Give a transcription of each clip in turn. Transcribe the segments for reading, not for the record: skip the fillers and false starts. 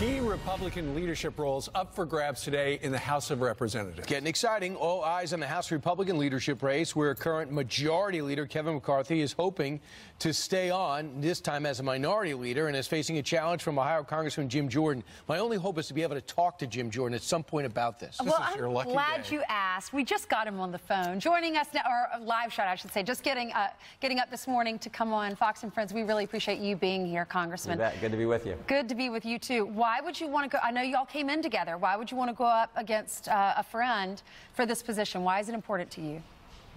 Key Republican leadership roles up for grabs today in the House of Representatives. Getting exciting. All eyes on the House Republican leadership race, where current majority leader Kevin McCarthy is hoping to stay on, this time as a minority leader, and is facing a challenge from Ohio Congressman Jim Jordan. My only hope is to be able to talk to Jim Jordan at some point about this. Well, I'm glad you asked. We just got him on the phone. Joining us now, or live shot, I should say, just getting up this morning to come on Fox and Friends. We really appreciate you being here, Congressman. You bet. Good to be with you. Good to be with you, too. Why would you want to go? I know you all came in together. Why would you want to go up against a friend for this position? Why is it important to you?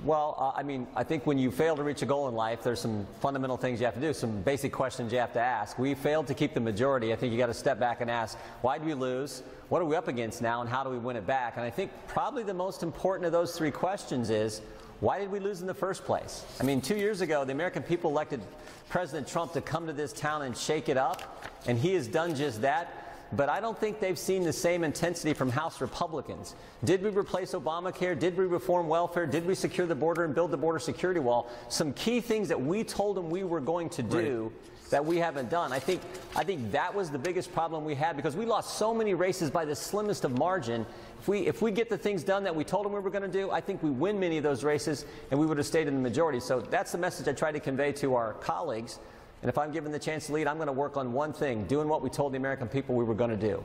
Well, I think when you fail to reach a goal in life, there's some fundamental things you have to do, some basic questions you have to ask. We failed to keep the majority. I think you got to step back and ask, why did we lose? What are we up against now, and how do we win it back? And I think probably the most important of those three questions is, why did we lose in the first place? I mean, 2 years ago, the American people elected President Trump to come to this town and shake it up, and he has done just that. But I don't think they've seen the same intensity from House Republicans. Did we replace Obamacare? Did we reform welfare? Did we secure the border and build the border security wall? Some key things that we told them we were going to do that we haven't done. I think that was the biggest problem we had, because we lost so many races by the slimmest of margin. If we get the things done that we told them we were going to do, I think we win many of those races, and we would have stayed in the majority. So that's the message I try to convey to our colleagues. And if I'm given the chance to lead, I'm going to work on one thing, doing what we told the American people we were going to do.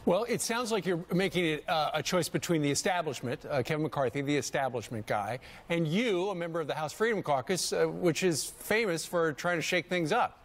Well, it sounds like you're making it a choice between the establishment, Kevin McCarthy, the establishment guy, and you, a member of the House Freedom Caucus, which is famous for trying to shake things up.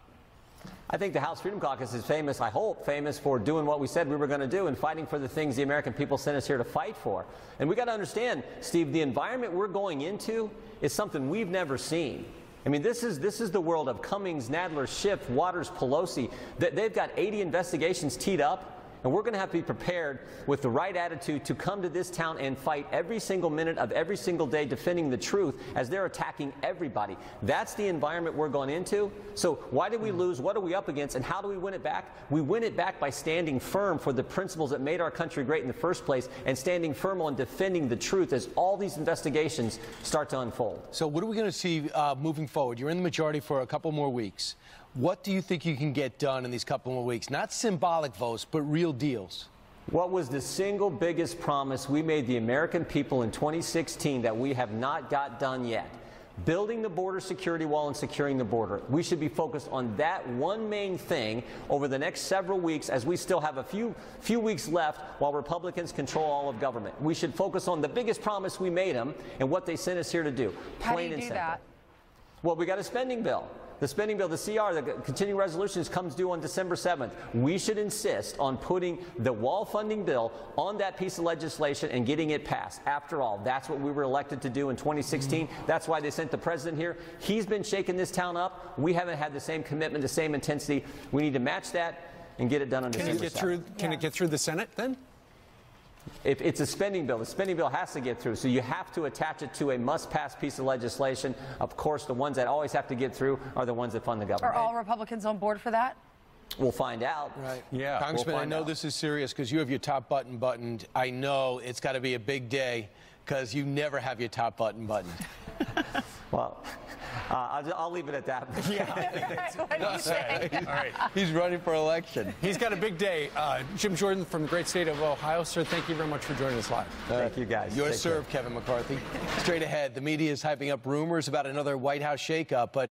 I think the House Freedom Caucus is famous, I hope, famous for doing what we said we were going to do and fighting for the things the American people sent us here to fight for. And we got to understand, Steve, the environment we're going into is something we've never seen. I mean, this is the world of Cummings, Nadler, Schiff, Waters, Pelosi. They've got 80 investigations teed up, and we're going to have to be prepared with the right attitude to come to this town and fight every single minute of every single day, defending the truth as they're attacking everybody. That's the environment we're going into. So why did we lose? What are we up against? And how do we win it back? We win it back by standing firm for the principles that made our country great in the first place, and standing firm on defending the truth as all these investigations start to unfold. So what are we going to see moving forward? You're in the majority for a couple more weeks. What do you think you can get done in these couple more weeks? Not symbolic votes, but real deals. What was the single biggest promise we made the American people in 2016 that we have not got done yet? Building the border security wall and securing the border. We should be focused on that one main thing over the next several weeks, as we still have a few weeks left while Republicans control all of government. We should focus on the biggest promise we made them and what they sent us here to do. How do you do that? Well, we got a spending bill. The spending bill, the CR, the continuing resolutions, comes due on December 7th. We should insist on putting the wall funding bill on that piece of legislation and getting it passed. After all, that's what we were elected to do in 2016. That's why they sent the president here. He's been shaking this town up. We haven't had the same commitment, the same intensity. We need to match that and get it done on December 7th. Can it get through the Senate then? If it's a spending bill, the spending bill has to get through, so you have to attach it to a must-pass piece of legislation. Of course, the ones that always have to get through are the ones that fund the government. Are all Republicans on board for that? We'll find out. Right. Yeah. Congressman, I know this is serious because you have your top button buttoned. I know it's got to be a big day because you never have your top button buttoned. Well, I'll leave it at that. What do you say? All right. He's running for election. He's got a big day. Jim Jordan from the great state of Ohio. Sir, thank you very much for joining us live. Thank you, guys. Yours served, Kevin McCarthy. Straight ahead, the media is hyping up rumors about another White House shakeup, but